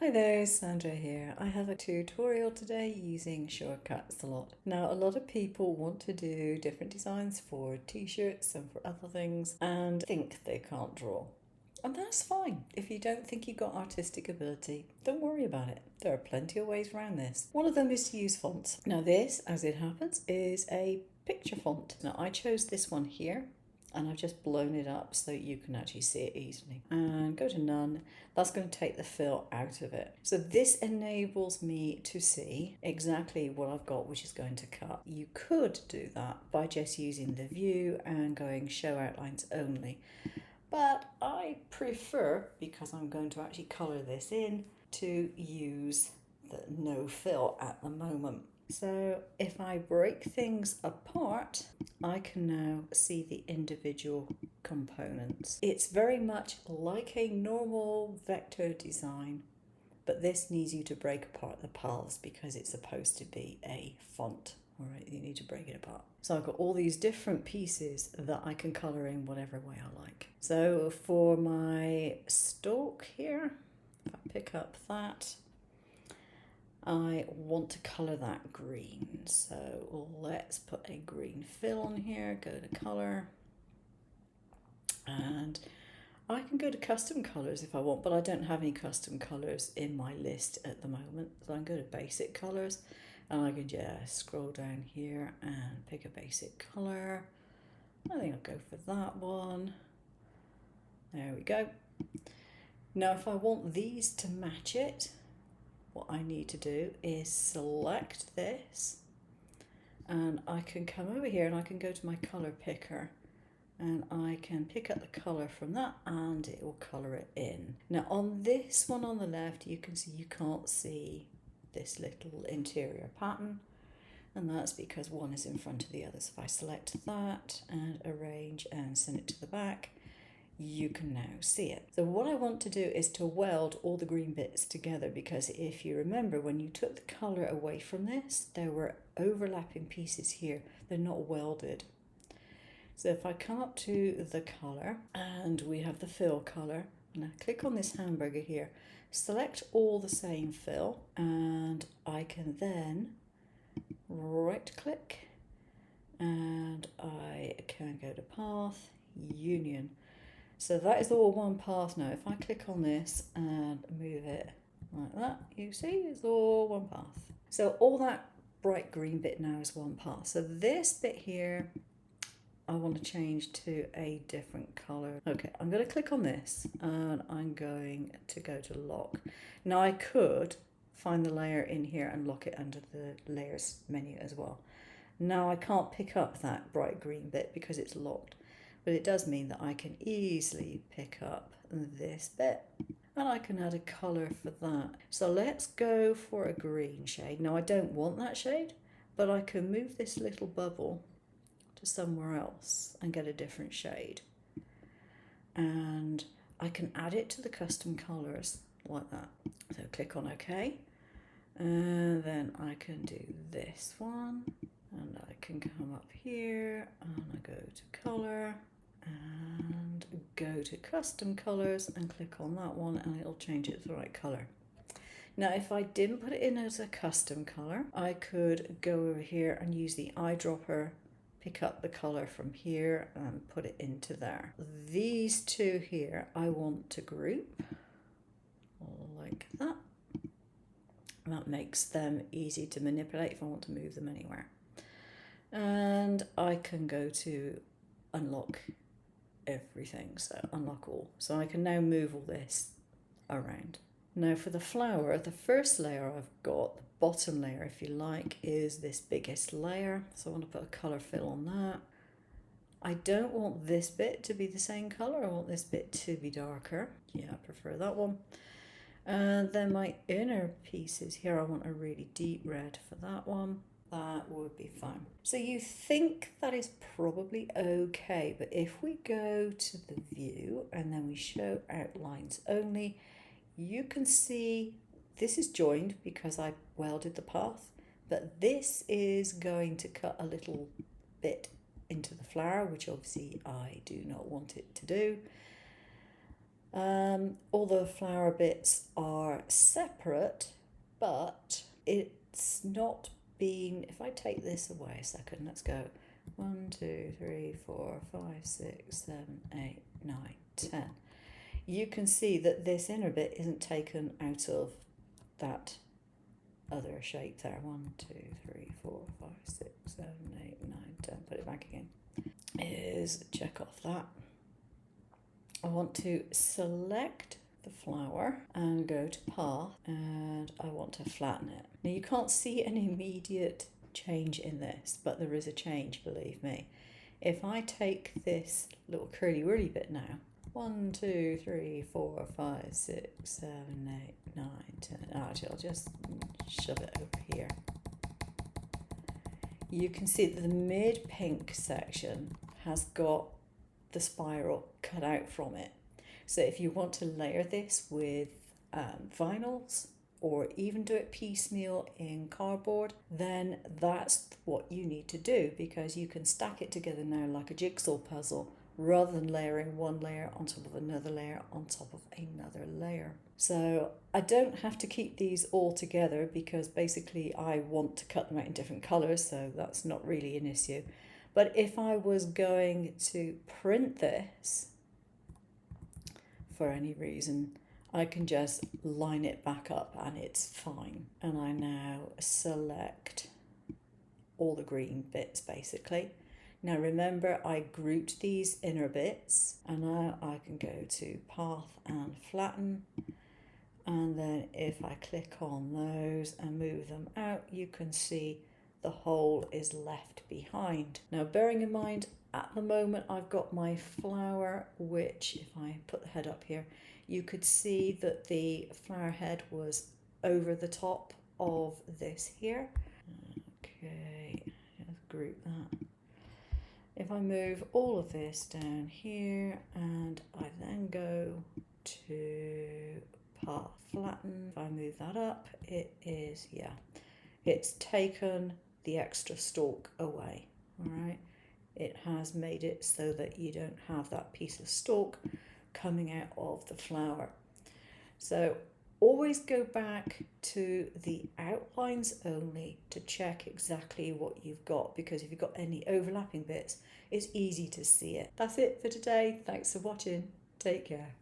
Hi there, Sandra here. I have a tutorial today using shortcuts a lot. Now, a lot of people want to do different designs for t-shirts and for other things and think they can't draw. And that's fine. If you don't think you've got artistic ability, don't worry about it. There are plenty of ways around this. One of them is to use fonts. Now this, as it happens, is a picture font. Now I chose this one here and I've just blown it up so you can actually see it easily. And go to none. That's going to take the fill out of it. So this enables me to see exactly what I've got, which is going to cut. You could do that by just using the view and going show outlines only. But I prefer, because I'm going to actually colour this in, to use the no fill at the moment. So if I break things apart, I can now see the individual components. It's very much like a normal vector design, but this needs you to break apart the paths because it's supposed to be a font. All right, you need to break it apart. So I've got all these different pieces that I can colour in whatever way I like. So for my stalk here, if I pick up that, I want to colour that green. So let's put a green fill on here, go to colour, and I can go to custom colours if I want, but I don't have any custom colours in my list at the moment. So I can go to basic colours and I can just scroll down here and pick a basic colour. I think I'll go for that one. There we go. Now if I want these to match it, what I need to do is select this and I can come over here and I can go to my colour picker and I can pick up the colour from that and it will colour it in. Now on this one on the left you can see you can't see this little interior pattern, and that's because one is in front of the other. So if I select that and arrange and send it to the back, you can now see it. So what I want to do is to weld all the green bits together, because if you remember when you took the colour away from this, there were overlapping pieces here. They're not welded. So if I come up to the colour and we have the fill colour, and I click on this hamburger here, select all the same fill, and I can then right click and I can go to path, union. So that is all one path now. If I click on this and move it like that, you see it's all one path. So all that bright green bit now is one path. So this bit here, I want to change to a different colour. Okay, I'm going to click on this and I'm going to go to lock. Now I could find the layer in here and lock it under the layers menu as well. Now I can't pick up that bright green bit because it's locked, but it does mean that I can easily pick up this bit and I can add a colour for that. So let's go for a green shade. Now I don't want that shade, but I can move this little bubble to somewhere else and get a different shade. And I can add it to the custom colours like that. So click on OK. And then I can do this one. And I can come up here and I go to colour and go to custom colours and click on that one and it'll change it to the right colour. Now if I didn't put it in as a custom colour, I could go over here and use the eyedropper, pick up the colour from here and put it into there. These two here I want to group like that. That makes them easy to manipulate if I want to move them anywhere. And I can go to unlock everything, so unlock all. So I can now move all this around. Now for the flower, the first layer I've got, the bottom layer if you like, is this biggest layer. So I want to put a colour fill on that. I don't want this bit to be the same colour, I want this bit to be darker. Yeah, I prefer that one. And then my inner pieces here, I want a really deep red for that one. That would be fine. So you think that is probably okay, but if we go to the view and then we show outlines only, you can see this is joined because I welded the path, but this is going to cut a little bit into the flower, which obviously I do not want it to do. All the flower bits are separate, but it's not been, if I take this away a second, let's go 1, 2, 3, 4, 5, 6, 7, 8, 9, 10. You can see that this inner bit isn't taken out of that other shape there. 1, 2, 3, 4, 5, 6, 7, 8, 9, 10. Put it back again. Is check off that. I want to select the flower and go to path, and I want to flatten it. Now you can't see an immediate change in this, but there is a change, believe me. If I take this little curly whirly bit now, 1, 2, 3, 4, 5, 6, 7, 8, 9, 10. Actually, I'll just shove it over here. You can see that the mid pink section has got the spiral cut out from it. So if you want to layer this with vinyls or even do it piecemeal in cardboard, then that's what you need to do, because you can stack it together now like a jigsaw puzzle rather than layering one layer on top of another layer on top of another layer. So I don't have to keep these all together because basically I want to cut them out in different colours, so that's not really an issue. But if I was going to print this for any reason, I can just line it back up and it's fine. And I now select all the green bits basically. Now remember, I grouped these inner bits, and now I can go to path and flatten. And then if I click on those and move them out, you can see the whole is left behind. Now bearing in mind, at the moment I've got my flower, which if I put the head up here, you could see that the flower head was over the top of this here. Okay, let's group that. If I move all of this down here and I then go to path flatten, if I move that up, it is, yeah, it's taken the extra stalk away. All right, it has made it so that you don't have that piece of stalk coming out of the flower. So always go back to the outlines only to check exactly what you've got, because if you've got any overlapping bits, it's easy to see it. That's it for today. Thanks for watching. Take care.